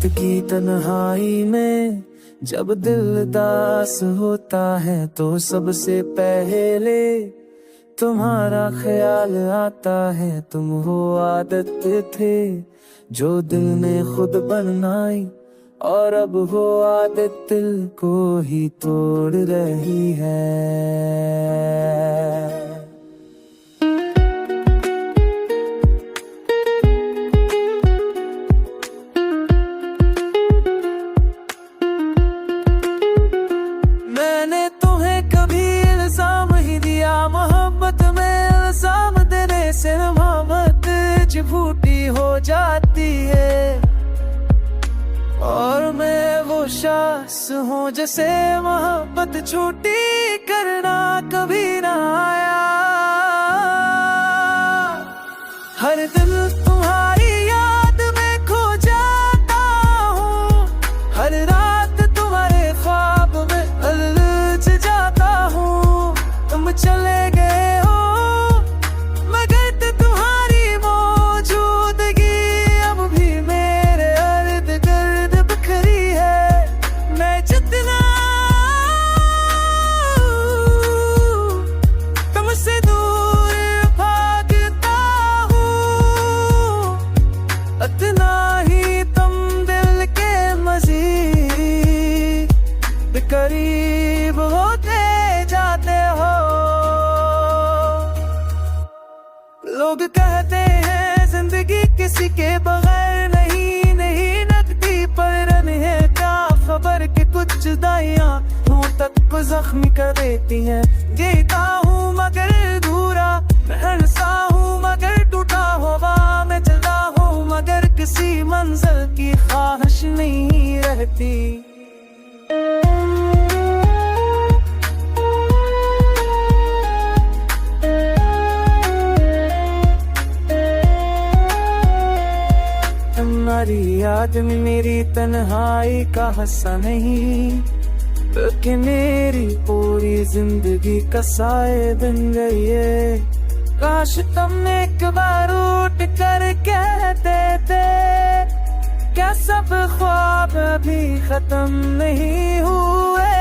रात की तन्हाई में जब दिल दास होता है तो सबसे पहले तुम्हारा ख्याल आता है। तुम हो आदत थे जो दिल ने खुद बनाई, और अब वो आदत दिल को ही तोड़ रही है। मैंने तुम्हें कभी इल्जाम ही दिया, मोहब्बत में इल्जाम देने से मोहब्बत झूठी हो जाती है। और मैं वो शख्स हूँ जैसे मोहब्बत झूठी करना कभी ना आया। हर दिल तुम्हारी याद में खो जाता हूँ, हर रात तुम्हारे ख्वाब में उलझ जाता हूँ। तुम चले गए हो मगर तुम्हारी मौजूदगी अब भी मेरे इर्द गिर्द बिखरी है। मैं जितना तुमसे दूर भागता हूँ, उतना ही तुम दिल के मज़ीद करीब होते जाते हो। लोग कहते हैं जिंदगी किसी के बगैर नहीं, नहीं नकदी पर है क्या खबर कि कुछ जुदाइयां रूह तक को जख्मी कर देती हैं। जीता हूँ मगर अधूरा, हंसा हूँ मगर टूटा हुआ, मैं चलता हूँ मगर किसी मंजिल की ख्वाहिश नहीं रहती। तुम्हारी याद में मेरी तन्हाई का हिस्सा नहीं, बल्कि मेरी पूरी जिंदगी का साए बन गई है। काश तुमने एक बार उठ कर कहते थे क्या सब ख्वाब अभी खत्म नहीं हुए।